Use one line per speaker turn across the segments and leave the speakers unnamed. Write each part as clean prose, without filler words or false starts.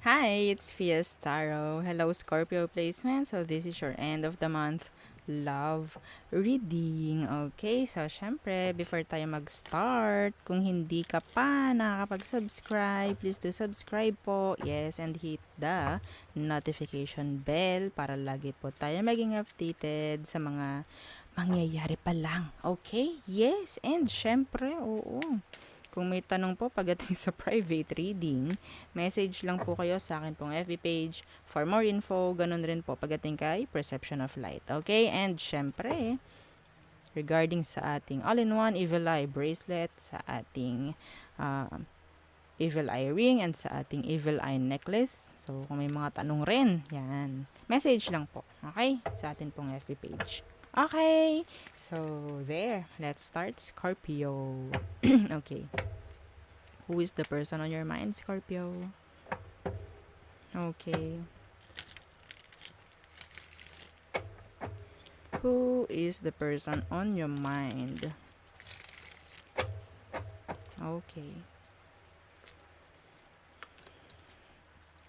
Hi, it's Fias Tarot. Hello, Scorpio placement. So, this is your end of the month love reading. Okay, so syempre, before tayo mag-start, kung hindi ka pa nakakapag-subscribe, please do subscribe po. Yes, and hit the notification bell para lagi po tayo maging updated sa mga mangyayari pa lang. Okay? Yes, and syempre, oo. Kung may tanong po pagdating sa private reading, message lang po kayo sa akin pong FB page for more info. Ganun rin po pagdating kay Perception of Light. Okay? And syempre, regarding sa ating all-in-one Evil Eye bracelet, sa ating uh, Evil Eye ring, and sa ating Evil Eye necklace. So, kung may mga tanong rin, yan. Message lang po. Okay? Sa atin pong FB page. Okay. So, there. Let's start, Scorpio. Okay. Who is the person on your mind, Scorpio? Okay. Who is the person on your mind? Okay.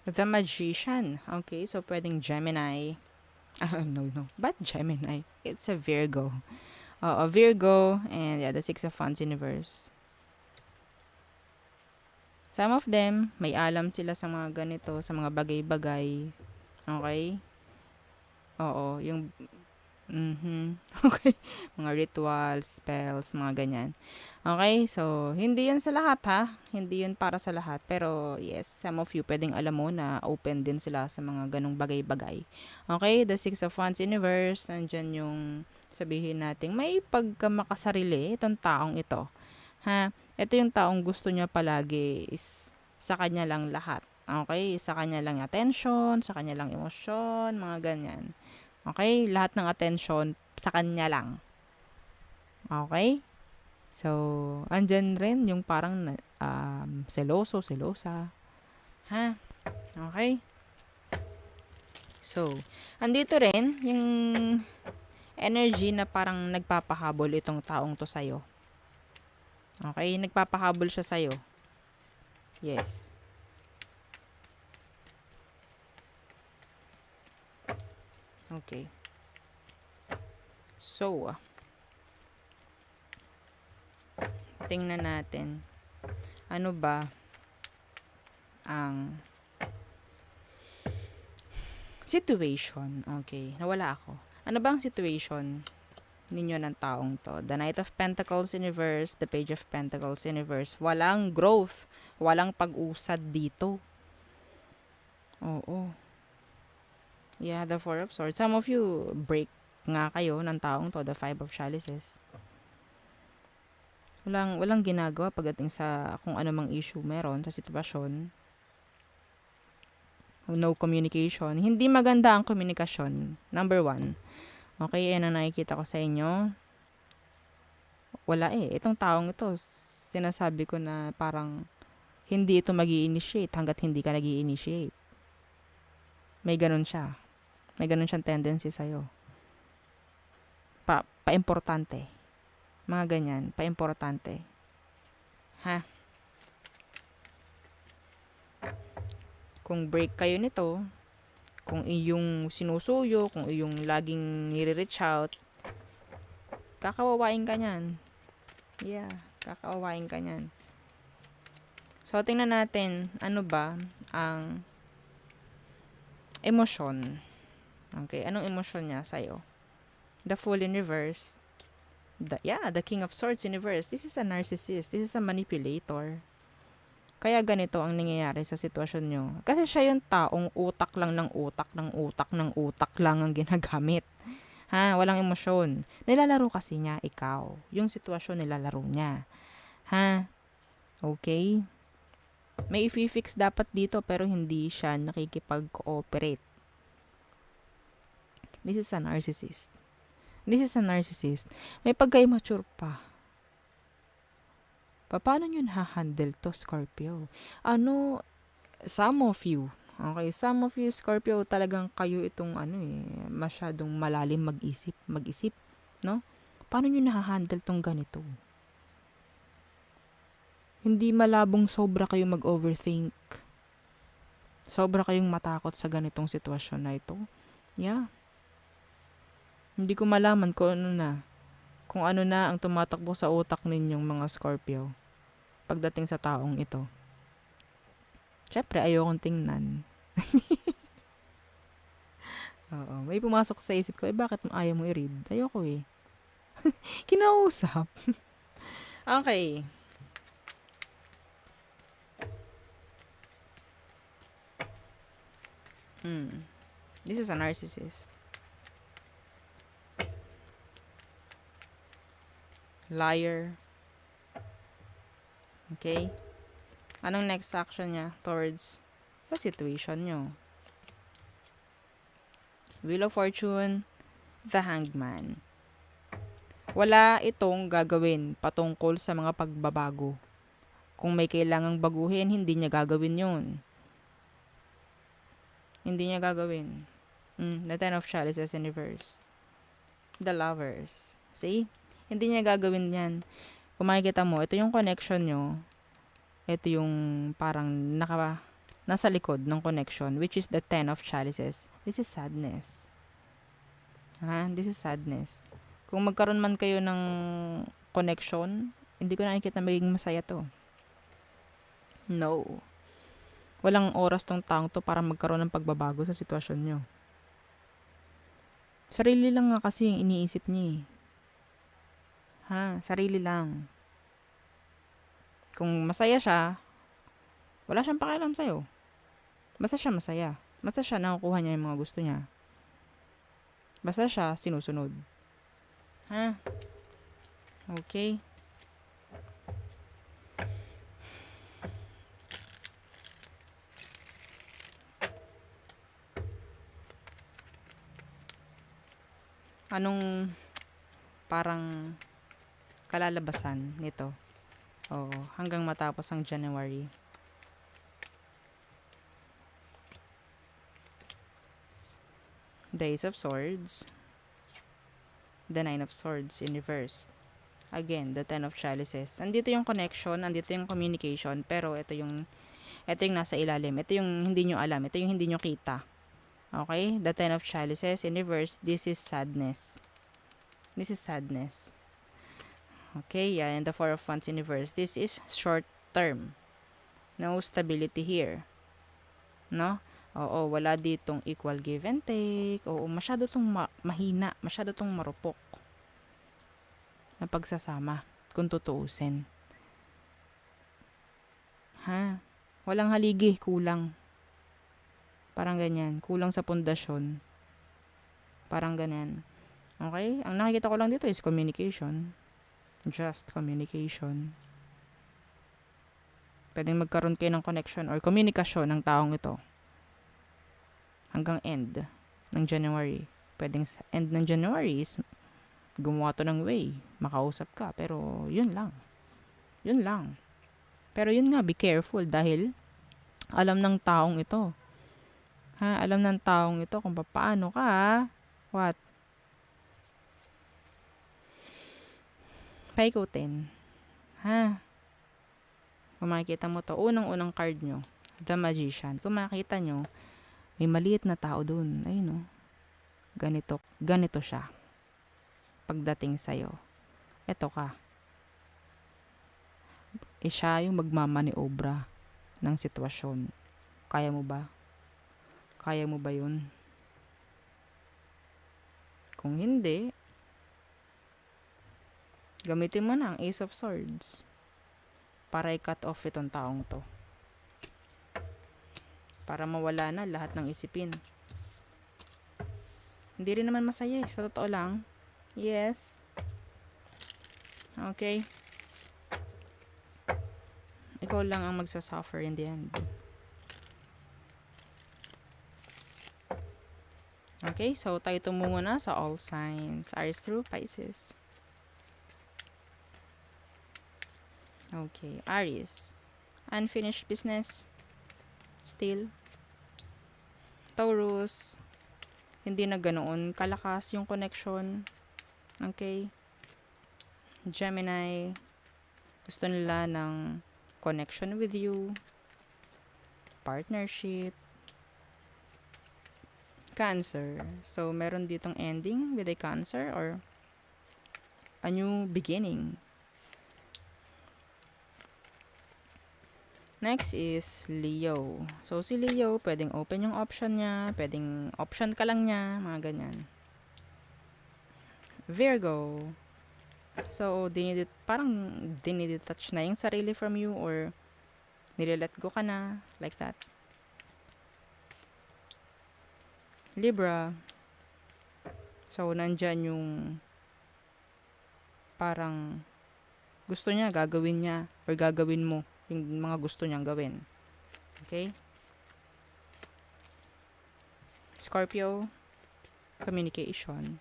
The Magician. Okay, so pwedeng Gemini. No. But Gemini. It's a Virgo. A Virgo, and yeah, the Six of Wands universe. Some of them, may alam sila sa mga ganito, sa mga bagay-bagay. Okay? Oo, yung Okay. Mga rituals, spells, mga ganyan. Okay, so hindi 'yun sa lahat ha. Hindi 'yun para sa lahat. Pero yes, some of you pwedeng alam mo na open din sila sa mga ganong bagay-bagay. Okay, the Six of Wands universe, nandyan yung sabihin natin may pagkamakasarili itong taong ito. Ha? Ito yung taong gusto niya palagi is sa kanya lang lahat. Okay? Sa kanya lang attention, sa kanya lang emosyon, mga ganyan. Okay? Lahat ng attention sa kanya lang. Okay? So, andyan rin yung parang seloso, selosa. Ha? Okay? So, andito rin yung energy na parang nagpapahabol itong taong to sa'yo. Okay? Nagpapahabol siya sa'yo. Yes. Okay. So, tingnan natin. Ano ba ang situation? Okay, nawala ako. Ano ba ang situation ninyo ng taong to? The Knight of Pentacles universe, the Page of Pentacles universe. Walang growth, walang pag-usad dito. Oo. Yeah, the Four of Swords. Some of you break nga kayo ng taong to, the Five of Chalices. Walang ginagawa pagdating sa kung ano mang issue meron sa sitwasyon. No communication. Hindi maganda ang komunikasyon. Number one. Okay, yan ang nakikita ko sa inyo. Wala eh. Itong taong ito, sinasabi ko na parang hindi ito mag-i-initiate hanggat hindi ka nag-i-initiate. May ganun siya. May ganun siyang tendency sa'yo. Pa-importante. Mga ganyan. Pa-importante. Ha? Kung break kayo nito, kung iyong sinusuyo, kung iyong laging nire-reach out, kakawawain ka niyan. Yeah, kakawawain ka niyan. So, tingnan natin, ano ba ang emosyon. Okay, anong emosyon niya sa'yo? The Fool in reverse. The King of Swords in reverse. This is a narcissist. This is a manipulator. Kaya ganito ang nangyayari sa sitwasyon nyo. Kasi siya yung taong utak lang ng utak ng utak ng utak lang ang ginagamit. Ha? Walang emosyon. Nilalaro kasi niya ikaw. Yung sitwasyon nilalaro niya. Ha? Okay? May i-fix dapat dito pero hindi siya nakikipag-cooperate. This is a narcissist. This is a narcissist. May pagka-immature pa. Paano nyo na-handle to, Scorpio? Some of you, okay, some of you, Scorpio, talagang kayo itong masyadong malalim mag-isip, no? Paano nyo na-handle tong ganito? Hindi malabong sobra kayo mag-overthink. Sobra kayong matakot sa ganitong sitwasyon na ito. Yeah. Hindi ko malaman kung ano na ang tumatakbo sa utak ninyong mga Scorpio pagdating sa taong ito. Syempre, ayokong tingnan. Oo, may pumasok sa isip ko, bakit ayaw mo i-read? Ayoko eh. Kinausap. Okay. This is a narcissist. Liar. Okay? Anong next action niya towards the situation nyo? Wheel of Fortune, the Hangman. Wala itong gagawin patungkol sa mga pagbabago. Kung may kailangang baguhin, hindi niya gagawin yun. Hindi niya gagawin. The Ten of Chalices in reverse. The Lovers. See? Hindi niya gagawin yan. Kung makikita mo, ito yung connection nyo. Ito yung parang nasa likod ng connection, which is the Ten of Chalices. This is sadness. This is sadness. Kung magkaroon man kayo ng connection, hindi ko nakikita magiging masaya to. No. Walang oras tong taong to para magkaroon ng pagbabago sa sitwasyon nyo. Sarili lang nga kasi yung iniisip niya sarili lang. Kung masaya siya, wala siyang pakialam sa'yo. Basta siya masaya. Basta siya nakukuha niya yung mga gusto niya. Basta siya sinusunod. Okay. Anong parang kalalabasan nito? Hanggang matapos ang January. The Ace of Swords. The Nine of Swords in reverse. Again, the Ten of Chalices. Andito yung connection, andito yung communication, pero ito yung nasa ilalim. Ito yung hindi nyo alam. Ito yung hindi nyo kita. Okay? The Ten of Chalices in reverse. This is sadness. This is sadness. Okay? Yeah, and the Four of Wands in reverse. This is short term. No stability here. No? Oo, wala ditong equal give and take. Oo, masyado tong mahina. Masyado tong marupok na pagsasama, kung tutuusin. Walang haligi, kulang. Parang ganyan. Kulang sa pundasyon. Parang ganyan. Okay? Ang nakikita ko lang dito is communication. Just communication. Pwedeng magkaroon kayo ng connection or komunikasyon ng taong ito. Hanggang end ng January. Pwedeng end ng January is gumawa to ng way. Makausap ka. Pero yun lang. Yun lang. Pero yun nga, be careful dahil alam ng taong ito. Alam ng taong ito kung paano ka. What? Paikutin. Kung makikita mo to, unang-unang card nyo, The Magician. Kung makikita nyo, may maliit na tao dun. Ayun o. Ganito siya. Pagdating sa'yo. Eto ka. Siya yung magmamaniobra ng sitwasyon. Kaya mo ba? Kaya mo ba yun? Kung hindi, gamitin mo na ang Ace of Swords para i-cut off itong taong to. Para mawala na lahat ng isipin. Hindi rin naman masaya sa totoo lang. Yes. Okay. Ikaw lang ang magsasuffer in the end. Okay, so tayo tumungo na sa all signs. Aries through Pisces. Okay, Aries. Unfinished business. Still. Taurus. Hindi na ganoon kalakas yung connection. Okay. Gemini. Gusto nila ng connection with you. Partnership. Cancer. So, meron ditong ending with a Cancer or a new beginning. Next is Leo. So, si Leo, pwedeng open yung option niya, pwedeng option ka lang niya, mga ganyan. Virgo. So, parang dinidetach na yung sarili from you or nililet go ka na, like that. Libra. So, nandyan yung parang gusto niya, gagawin niya or gagawin mo yung mga gusto niyang gawin. Okay? Scorpio, communication.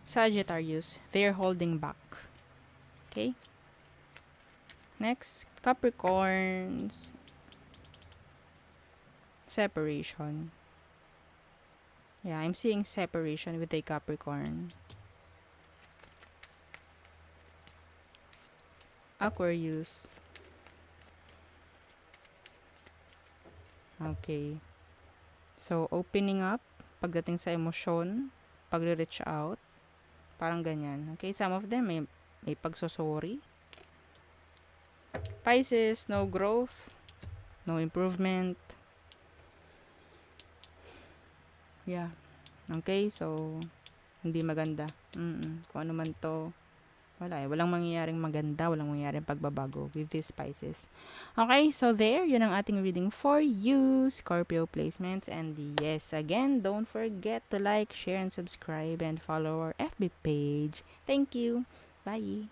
Sagittarius, they're holding back. Okay? Next, Capricorns, separation. Yeah, I'm seeing separation with a Capricorn. Aquarius. Okay. So, opening up pagdating sa emosyon, pagre-reach out, parang ganyan. Okay, some of them may pagsosorry. Pisces, no growth, no improvement. Yeah. Okay, so hindi maganda. Kung ano man to, wala eh. Walang mangyayaring maganda, walang mangyayaring pagbabago with these Pisces. Okay, so there, yun ang ating reading for you, Scorpio placements. And yes, again, don't forget to like, share, and subscribe, and follow our FB page. Thank you. Bye.